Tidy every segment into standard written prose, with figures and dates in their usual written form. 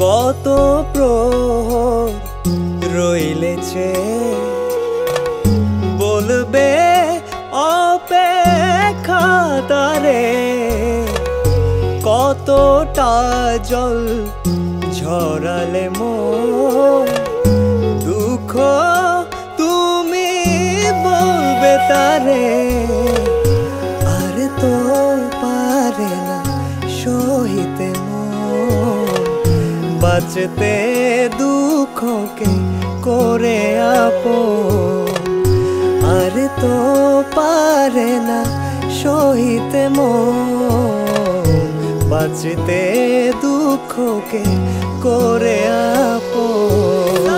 কত প্রহর রইলেছে বলবে অপেক্ষা তারে, কতটা জল ঝরালে মোর দুঃখ তুমি বলবে তারে। আর তো পারে না সহিতে বাঁচতে দুঃখকে করে আপন, আর তো পারে না সহিতে মন বাঁচতে দুঃখকে করে আপন।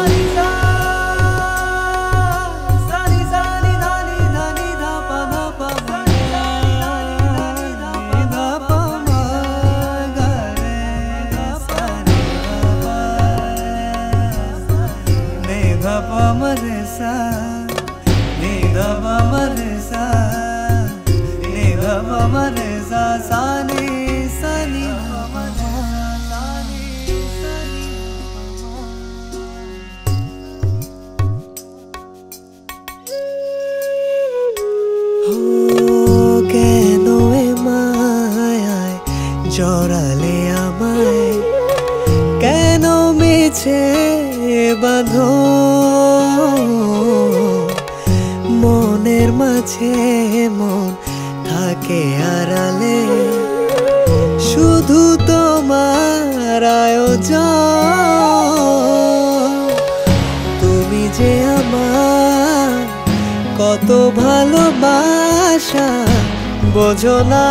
কেন এ মায়ায় জড়ালে আমায়, কেন মিছে বাঁধো মনের মাঝে মন থাকে আড়ালে, শুধু তোমার আয়োজন। তুমি যে আমার কত ভালোবাসা বোঝো না,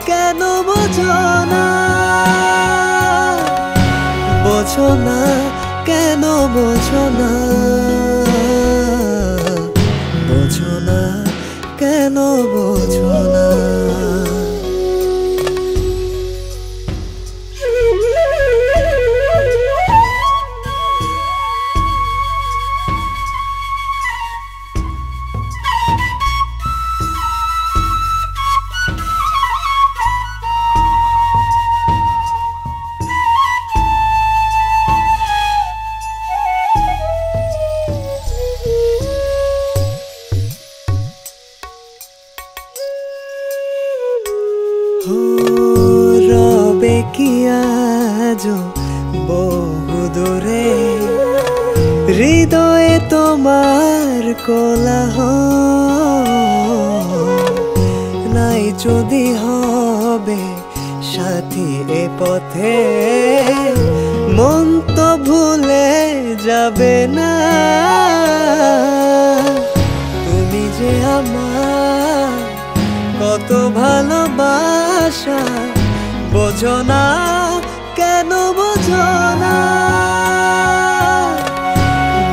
কেন বোঝো না, বোঝো না, কেন বোঝো না, বোঝো না, কেন বোঝো না। রবে কি আজ বহু দূরে হৃদয়ে তোমার কোলাহল, নাই যদি হবে সাথী এ পথে মন তো ভুলে যাবে না। তুমি যে আমার কত ভালোবাসা বোঝো না, কেন বোঝো না,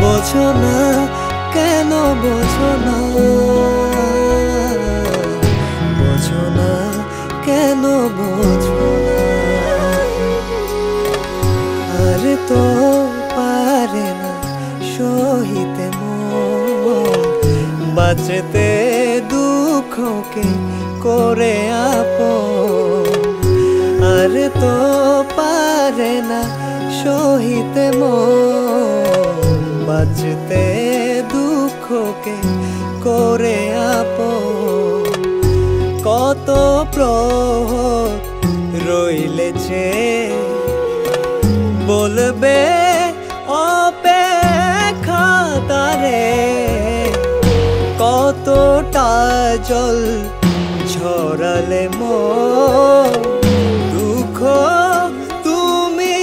বোঝো না, কেন বোঝো না, বোঝো না, কেন বোঝো না। আর তো পারে না সহিতে মন বাঁচতে দুঃখকে করে আপন, আর তো পারে না সহিতে মন বাঁচতে দুঃখকে করে আপন। কত প্রহর রইলেছে বলবে অপেক্ষা তারে, কতটা জল ঝরালে মোর দুঃখ তুমি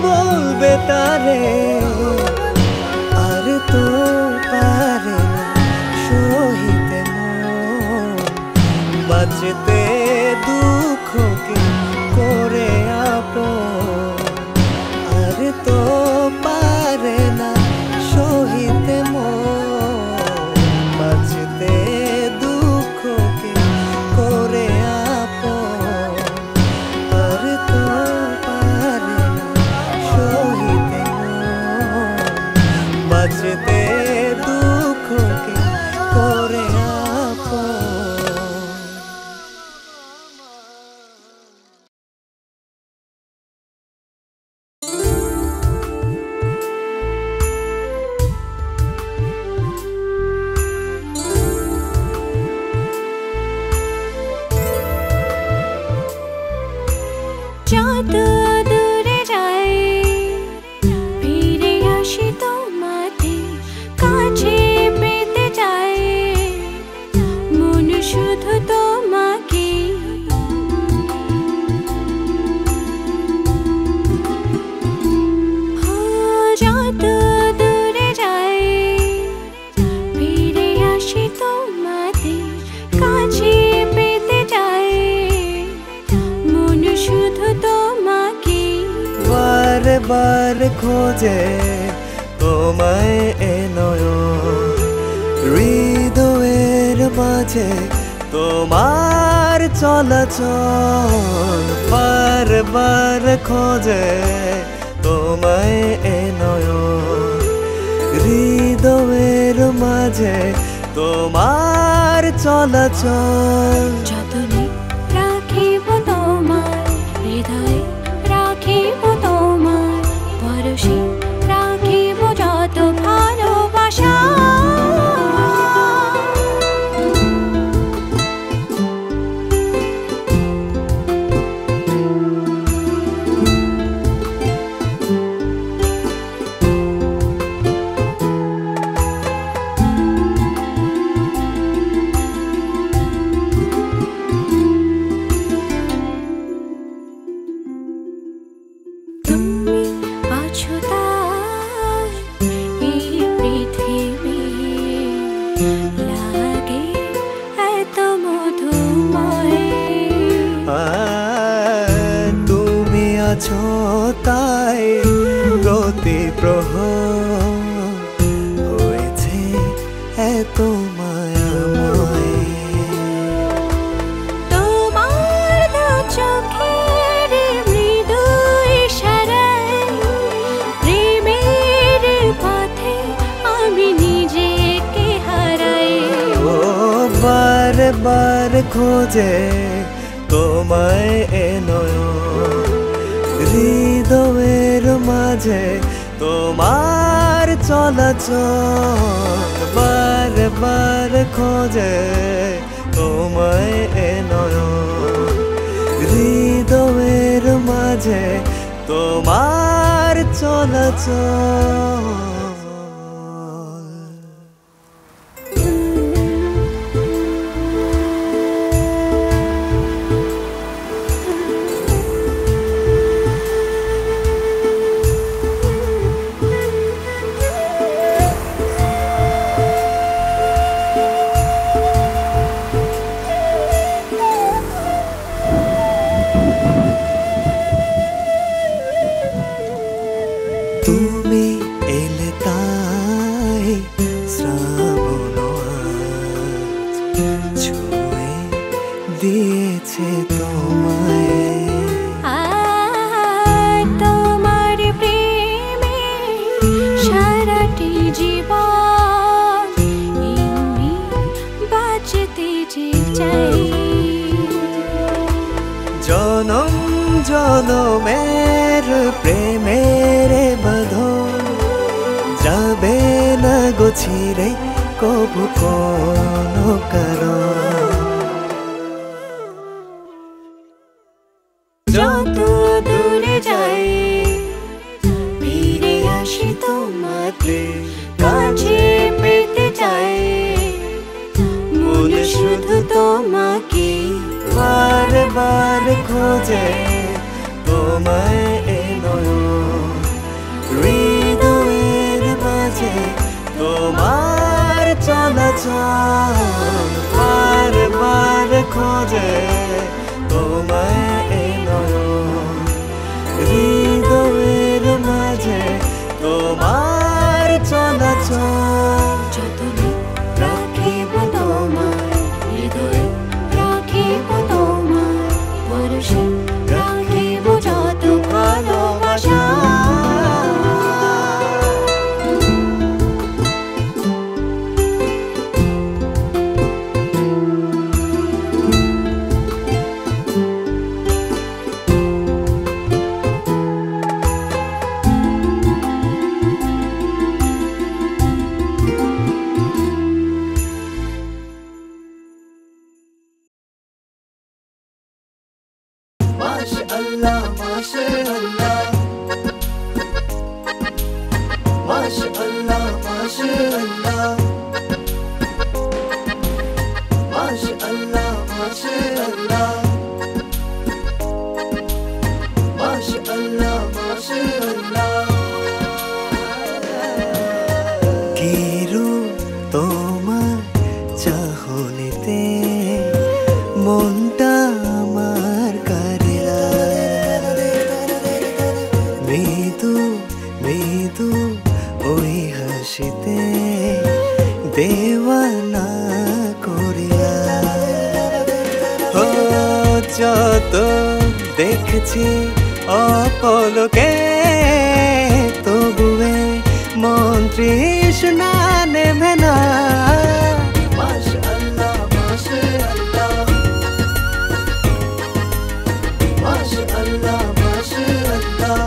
বলবে তারে। আর তো পারে না সহিতে মন বাঁচতে দুঃখকে করে আপন, আর তো বারে বারে খোঁজে তোমায় এ নয়ন, হৃদয়ের মাঝে তোমার চলাচল। বারে বারে খোঁজে তোমায় এ নয়ন, হৃদয়ের মাঝে তোমার চলাচল। যতনে রাখিব তোমার হৃদয়ে, রাখিব তোমার পরশে, রাখিব যত ভালোবাসা। তুমি আছো তাই প্রতি প্রহর হয়েছে এত মায়াময়। তোমার দু চোখের মৃদু ইশারায় প্রেমের পথে আমি নিজেকে হারাই। ও বারে বারে খোঁজে তোমায় এ নয়ন, হৃদয়ের মাঝে তোমার চলাচল। বারে বারে খোঁজে তোমায় এ নয়ন, হৃদয়ের মাঝে তোমার চলাচল। তুমি এলে তাই শ্রাবণ আজ ছুঁয়ে দিয়েছে তোমায়। তোমার প্রেমে সারাটি জীবন এমনি বাঁচতে যে চাই। জনম জনমের প্রেমের বাঁধন যাবে না গো ছিঁড়ে কবু কোনো কারণ। যত দূরে যাই ফিরে আসি তোমাকে কাছে পেতে চাই। মনে শুধু তোমাকে বারে বারে খোঁজে তোমায় এ নয়ন, হৃদয়ের মাঝে তোমার চলাচল। বারে বারে খোঁজে তোমায় এ নয়ন, হৃদয়ের মাঝে তোমার চলাচল। যতনে রাখিব তোমার হৃদয়ে, রাখিব তোমার পরশে, রাখিব যত ভালোবাসা। माशाअल्लाह माशाअल्लाह माशाअल्लाह माशाअल्लाह माशाअल्लाह माशाअल्लाह माशाअल्लाह माशाअल्लाह। किरू तोमार चाहनिते मनटा আমার কারেলা মৃদু হাসিতে দেওয়ানা করিয়া ও যত দেখছি অপলকে তবুয়ে মন তৃষ্ণা নেমে না মাশাআল্লাহ মাশাআল্লাহ মাশাআল্লাহ মাশাআল্লাহ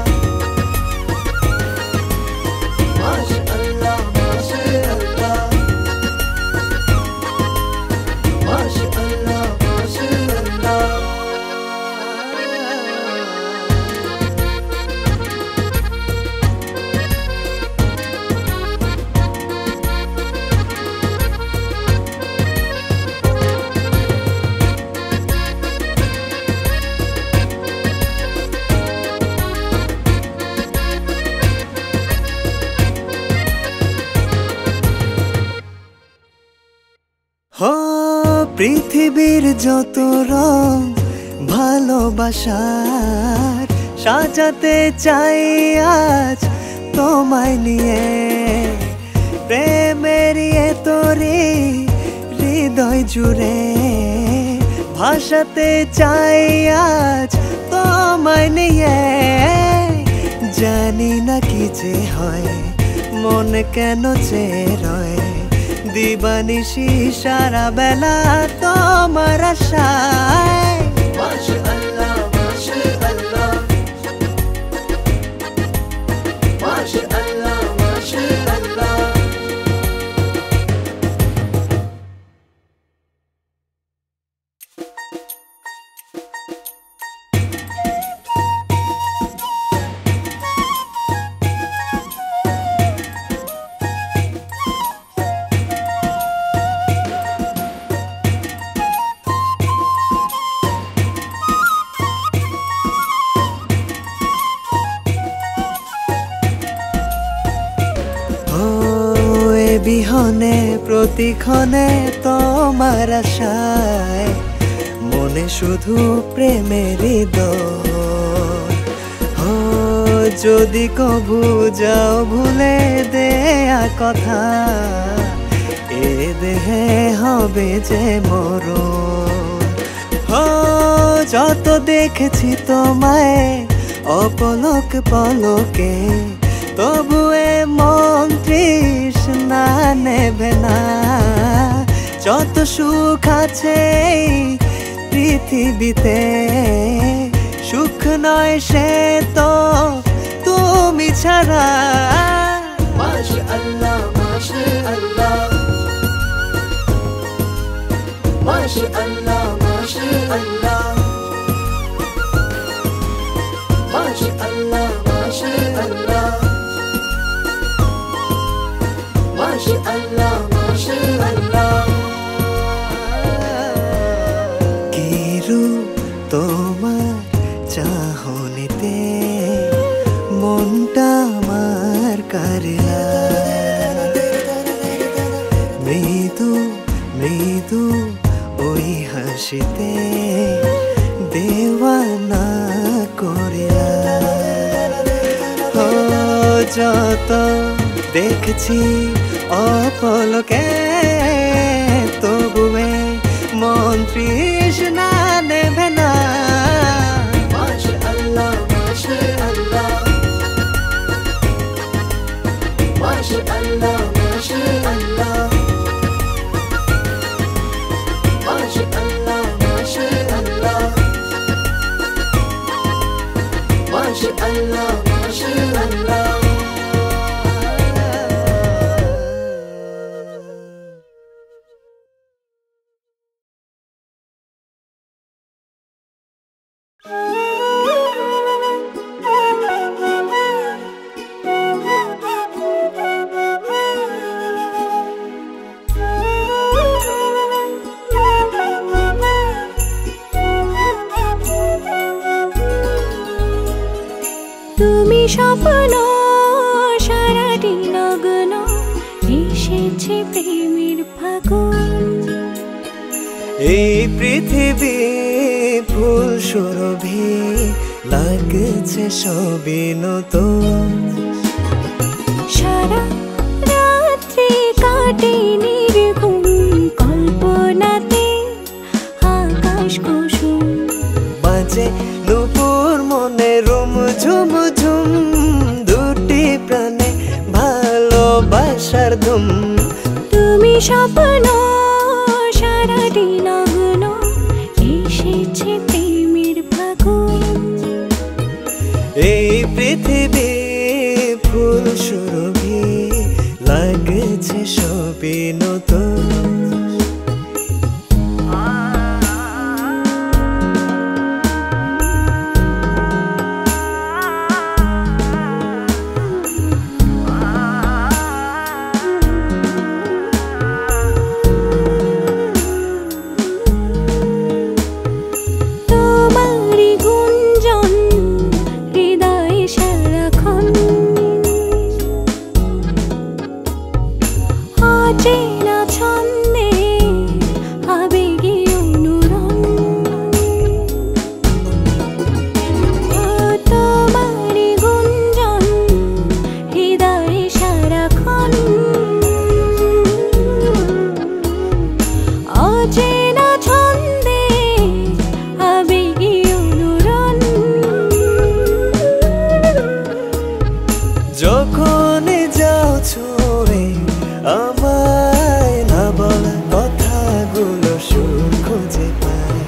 মাশাআল্লাহ মাশাআল্লাহ মাশাআল্লাহ মাশাআল্লাহ हो পৃথিবীর যত রং ভালোবাসার সাজাতে চাই আজ তোমায় নিয়ে প্রেমের তোরে হৃদয় জুড়ে ভাসাতে চাই আজ তোমায় নিয়ে জানি না কি যে হয় মন কেন চেয়ে রয় দিবানিশি সারা বেলা তোমার আশায় মাশাআল্লাহ মাশাআল্লাহ মাশাআল্লাহ মাশাআল্লাহ বিহনে প্রতিক্ষণে তোমার আশায় মনে শুধু প্রেমেরই দোল ও যদি কভু যাও ভুলে দেয়া কথা এ দেহে হবে যে মরণ ও যত দেখেছি তোমায় অপলক পলকে তবুয়ে মন তৃষ্ণা নেবে না যত সুখ আছে পৃথিবীতে সুখ নয় সে তো তুমি ছাড়া মাশাআল্লাহ মাশাআল্লাহ মাশাআল্লাহ মাশাআল্লাহ মাশাআল্লাহ মাশাআল্লাহ মাশাআল্লাহ মাশাআল্লাহ কি রূপ তোমার চাহনিতে মনটা আমার কারিয়া মৃদু মৃদু ওই হাসিতে দেওয়ানা করিয়া ও যত দেখছি অপলকে তবুয়ে মন তৃষ্ণা নেবে না মাশাআল্লাহ মাশাআল্লাহ মাশাআল্লাহ মাশাআল্লাহ মাশাআল্লাহ মাশাআল্লাহ মাশাআল্লাহ মাশাআল্লাহ তুমি স্বপ্ন সারাটি নগ্ন এসেছে প্রেমের ফাগুন এই পৃথিবী ফুল সুরভি লাগছে সবই নতুন সারা রাত কাটে নির্ঘুম কল্পনাতে আকাশ কুসুম বাজে নুপুর মনে রুম ঝুম ঝুম দুটি প্রাণে ভালোবাসার ধুম তুমি স্বপ্ন সারাটি নগ্ন এসেছে প্রেমের ফাগুন এই পৃথিবী ফুল সুরভি লাগছে সবই নতুন তোমারি গুঞ্জন হৃদয়ে সারাক্ষণ অচেনা ছন্দে আবেগে অনুরণ তোমারি গুঞ্জন হৃদয়ে সারাক্ষণ অচেনা ছন্দে আবেগে অনুরণ যখন যাও ছুঁয়ে আমায় না বলা কথাগুলো সুর খুঁজে পায়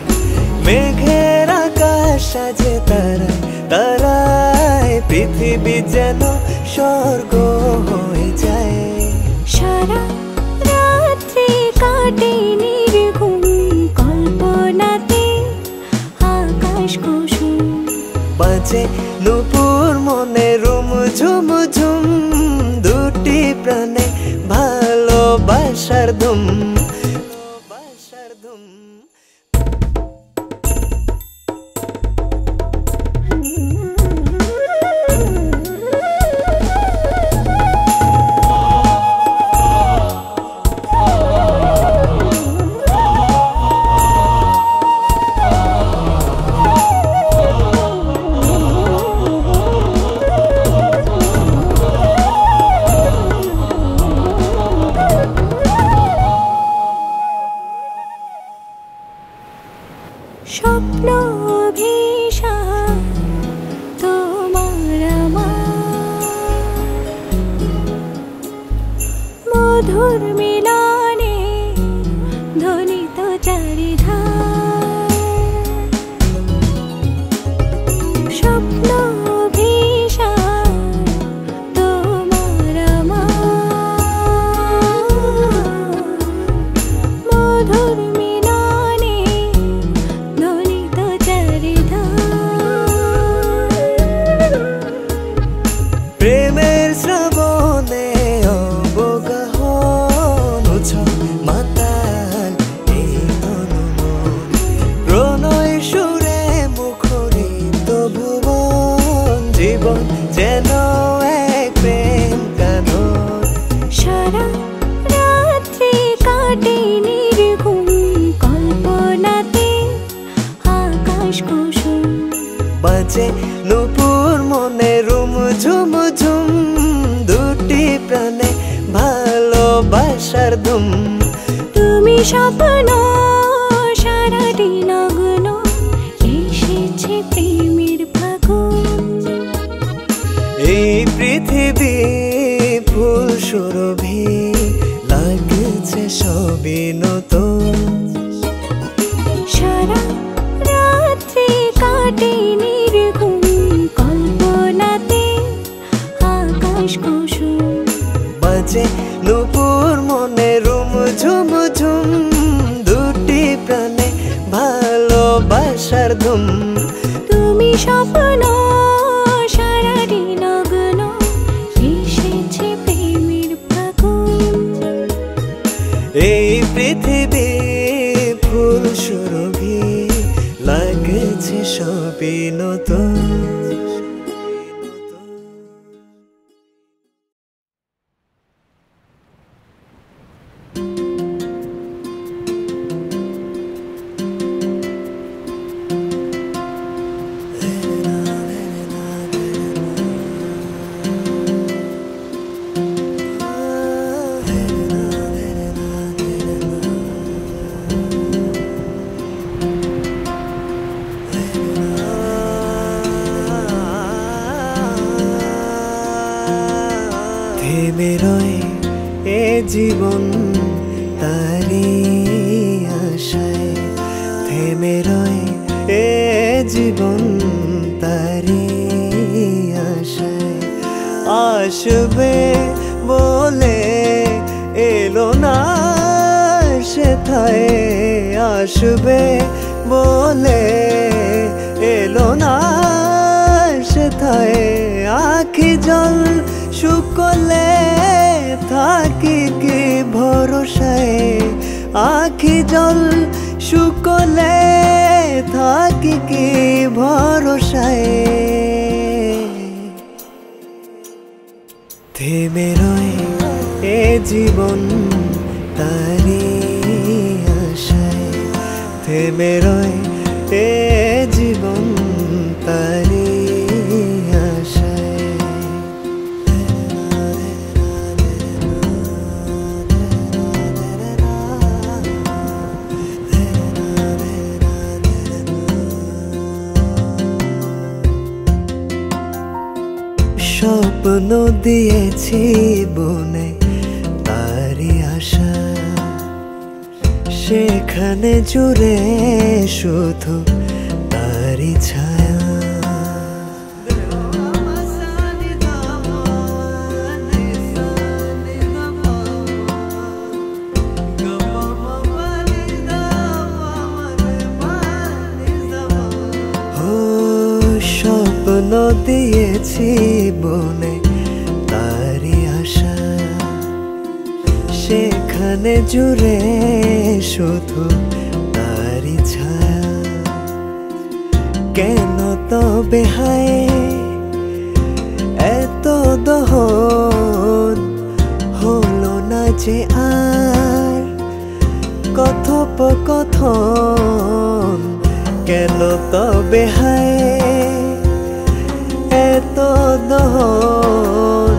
মেঘের আকাশ সাজে তারায় তারায় পৃথিবী যেন স্বর্গ হয়ে যায় সারা রাত্রি কাটে নির্ঘুম কল্পনাতে আকাশ কুসুম বাজে নুপুর মনে রুম ঝুম ঝুম দুটি প্রাণে ভালোবাসার ধুম ভালোবাসার ধুম স্বপ্ন ভীষা তোমার আমার মধুর মিলনে ধ্বনিত চারিধার স্বপ্ন ভীষা তোমার আমার মধুর মিলনে ধ্বনিত চারিধার প্রেমের শ্রাবণে অবগাহন উছল মাতাল এই তনু মন প্রণয় সুরে মুখরিত ভুবন জীবন যেন এক প্রেম কানন সারা রাত্রি কাটে নির্ঘুম কল্পনাতে আকাশ কুসুম বাজে নুপুর মনে রুম ঝুম ঝুম দুটি প্রাণে ভালোবাসার ধুম তুমি স্বপ্ন সারাটি নগ্ন এসেছে প্রেমের ফাগুন এই পৃথিবী ফুল সুরভি লাগছে সবই নতুন সারা রাত্রি কাটে নির্ঘুম কল্পনাতে আকাশ কুসুম বাজে নুপুর মনে রুম ঝুম ঝুম দুটি প্রাণে ভালোবাসার ধুম তুমি স্বপ্ন সারাটি নগ্ন এসেছে প্রেমের ফাগুন এই পৃথিবী ফুল সুরভি লাগছে সবই নতুন থেমে রয়ে এ জীবন তারি আশায়, থেমে রয়ে এ জীবন তারি আশায়। আসবে বলে এলো না সেথায়, আসবে বলে এলো না সেথায়। আখি জল শুকলে থাকি কি ভরসায়, আখি জল শুকলে থাকি কি ভরসায়। থেমে রয়ে এ জীবন তারি আশায়, থেমে রয়ে এ জীবন তারি আশায়। স্বপ্ন দিয়েছি বনে তারি আশা, সেখানে জুড়ে শুধু তারি ছায়া। স্বপ্ন দিয়েছি বনে তারি আশা, সেখানে জুড়ে শুধু তারি ছায়া। কেন তবে হায় এত দহন হলো না যে আর কথোপকথন। কেন তবে হায় এত দহন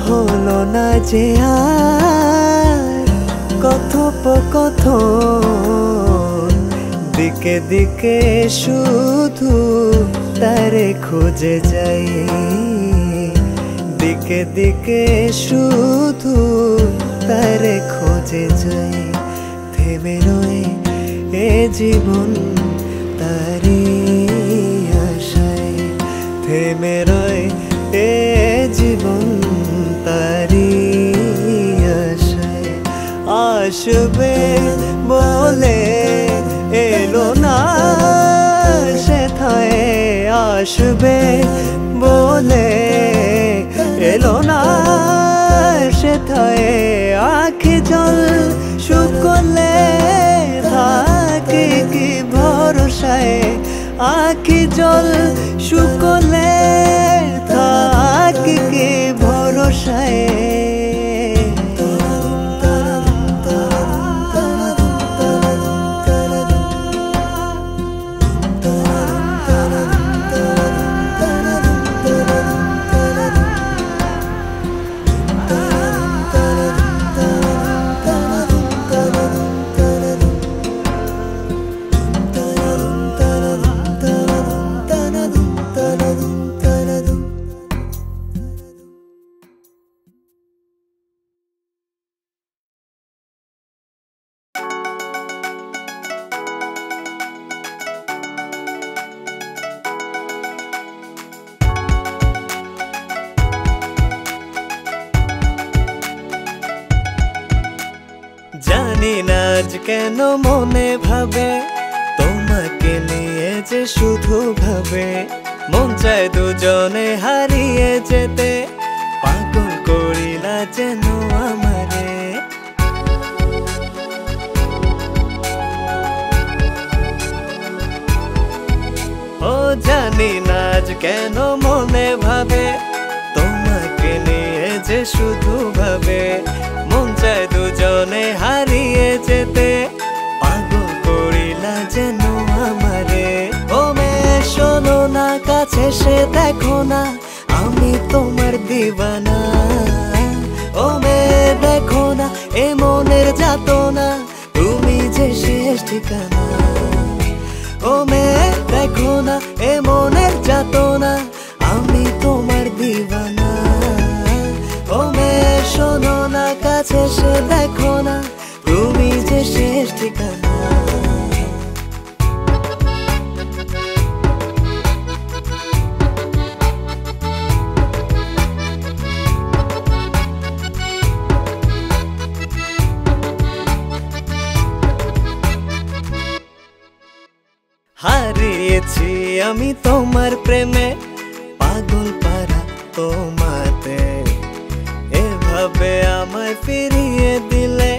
হলো না যে আর কথোপকথন। দিকে দিকে শুধু তারে খুঁজে যাই, দিকে দিকে শুধু তারে খুঁজে যাই। থেমে রয়ে এ জীবন তারি আশায়, থেমে রয়ে এ জীবন তারি আশায়। আসবে বলে এলো না সেথায়, আসবে বলে এলো না সেথায়। আখি জল শুকলে থাকে কি ভরসায়, আখি জল শুকলে থাকে কি ভরসায়। জানি না আজ কেন মনে ভাবে তোমাকে নিয়ে যে শুধু ভাবে। মন চায় দুজনে হারিয়ে যেতে, পাগল করিলা যেন আমারে। ও জানি না আজ কেন মনে ভাবে তোমাকে নিয়ে যে শুধু ভাবে। মন চায় দুজনে হারিয়ে যেতে, পাগল করিলা যেন আমারে। ও মেয়ে শোনো না, কাছে সে দেখো না, আমি তোমার দিবানা। ও মেয়ে দেখো না, এ মনের যাতনা, তুমি যে শেষ ঠিকানা। ও মেয়ে দেখো না, এ মনের যাতনা, আমি তোমার দিবানা। ও মেয়ে আমি তোমার প্রেমে পাগল পারা তোমাতে এভাবে আমায় ফিরিয়ে দিলে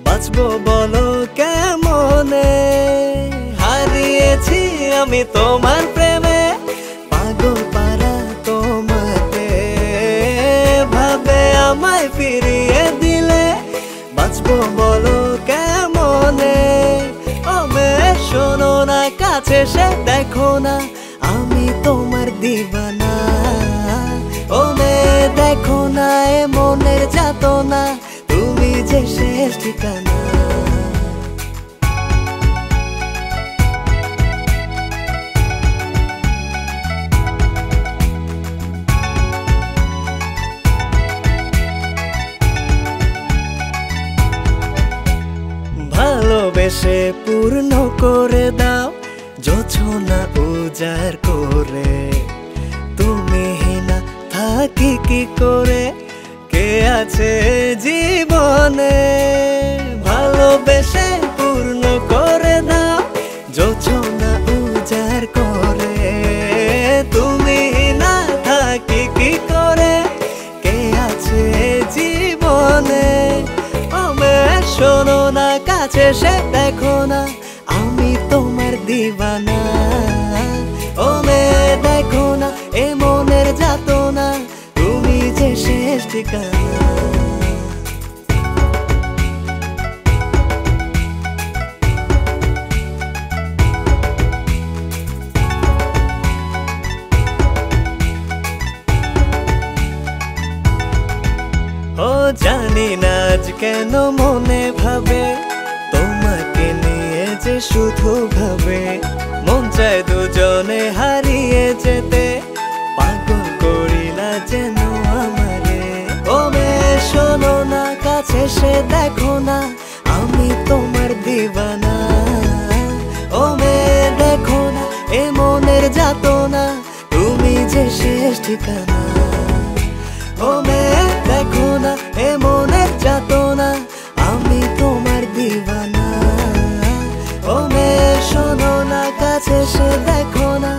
বাঁচবো বলো কেমনে হারিয়েছি আমি তোমার প্রেমে পাগল পারা তোমাতে এভাবে আমায় ফিরিয়ে দিলে বাঁচবো বলো কেমনে ও মেয়ে শোনো না কাছে সে দেখো না আমি তোমার দিবানা ও মেয়ে দেখো না এ মনের যাতনা তুমি যে শেষ ঠিকানা ভালোবেসে পূর্ণ করে দাও জোছনা উজাড় করে তুমি না থাকি কি করে কে আছে জীবনে ভালোবেসে পূর্ণ করে দাও জোছনা উজাড় করে তুমি না থাকি কি করে কে আছে জীবনে শোনো না কাছে সে দেখো না আমি তোমার দিবানা ও মেয়ে দেখো না এ মনের যাতনা তুমি যে শেষ ঠিকানা ও জানি না আজ কেন মনে ভাবে তোমাকে নিয়ে যে শুধু ভাবে মন চায় দুজনে হারিয়ে যেতে পাগল করিলা যেন আমারে ও মেয়ে শোনো না কাছে সে দেখো না আমি তোমার দিবানা ও মেয়ে দেখো না এ মনের যাতনা তুমি যে শেষ ঠিকানা ও মেয়ে দেখো না এ মনের যাতনা আমি তোমার দিবানা ও মেয়ে শোনো না কাছে সে দেখো না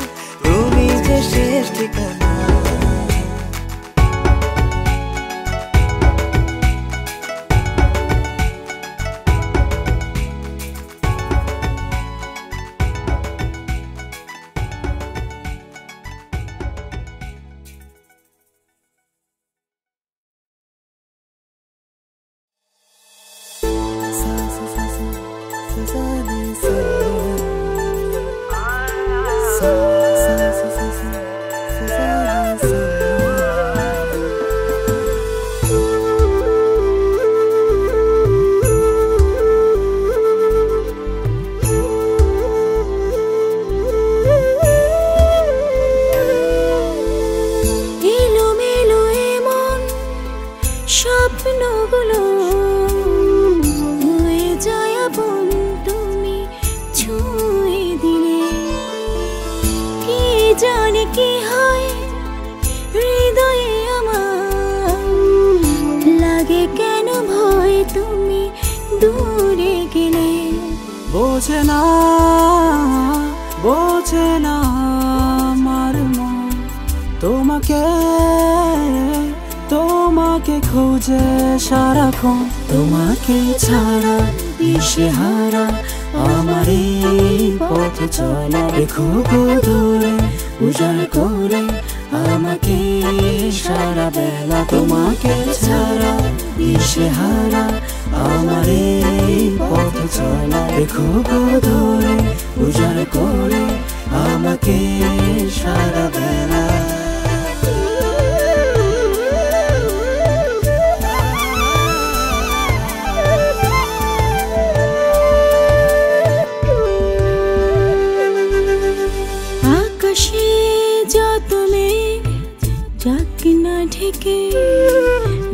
তুমি যে শেষ ঠিকানা বোঝে না আমার মন তোমাকে খোঁজে সারাক্ষণ তোমাকে ছাড়া দিশেহারা আমার এই পথ চলা রেখো গো ধরে উজাড় করে আমাকে সারা বেলা তোমাকে ছাড়া দিশেহারা আমার এই পথ চলা রেখো গো ধরে উজাড় করে আমাকে সারা বেলা আকাশে যত মেঘ যাক না ঢেকে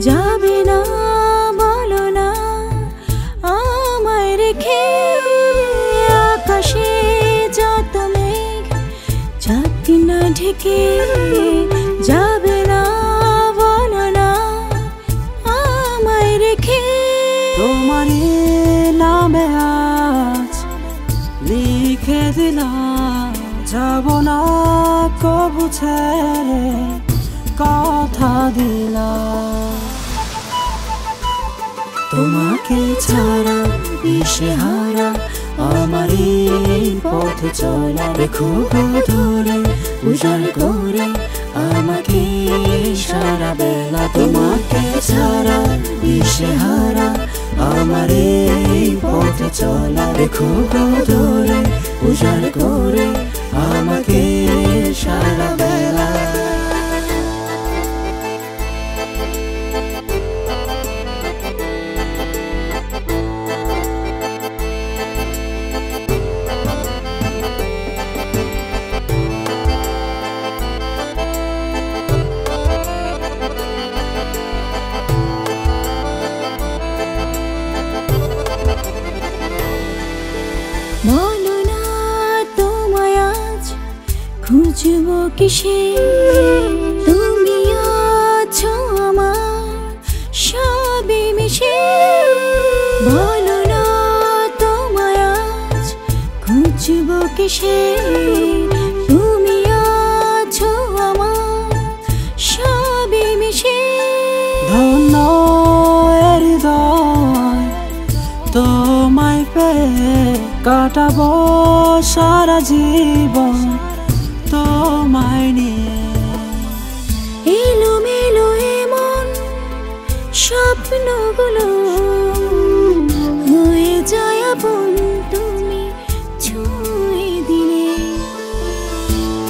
যাবে না বলো না আমায় রেখে আকাশে যত মেঘ যাক না ঢেকে যাবে না বলো না আমায় রেখে তোমার নামে আজ লিখে দিলাম যাব না কবু ছেড়ে কথা দিলাম তোমাকে ছাড়া দিশেহারা আমার এই পথ চলা রেখো গো ধরে উজাড় করে আমাকে সারা বেলা তোমাকে ছাড়া দিশেহারা আমার এই পথ চলা রেখো গো ধরে উজাড় করে আমাকে সারা বেলা বলো না তোমায় আজ খুঁজবো কিসে তুমি আছো আমার সবে মিশে বলো না তোমায় আজ খুঁজবো কিসে তুমি আছো আমার সবে মিশে ধন্য হৃদয় তোমায় পেয়ে কাটাবো সারা জীবন তোমায় নিয়ে এলোমেলো এমন স্বপ্নগুলো হয়ে যায় আপন তুমি ছুঁয়ে দিলে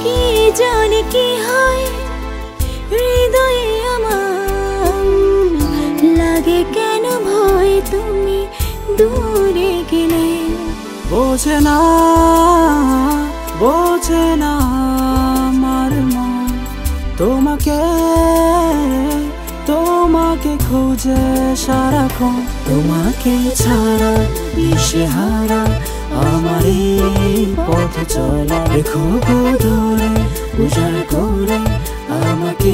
কি জানি কি হয় হৃদয়ে আমার লাগে কেন ভয় তুমি দূরে গেলে বোঝে না আমার মন তোমাকে তোমাকে খোঁজে সারাক্ষণ তোমাকে ছাড়া দিশেহারা আমার এই পথ চলা রেখো গো ধরে উজাড় করে আমাকে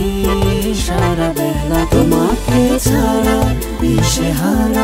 সারা বেলা তোমাকে ছাড়া দিশেহারা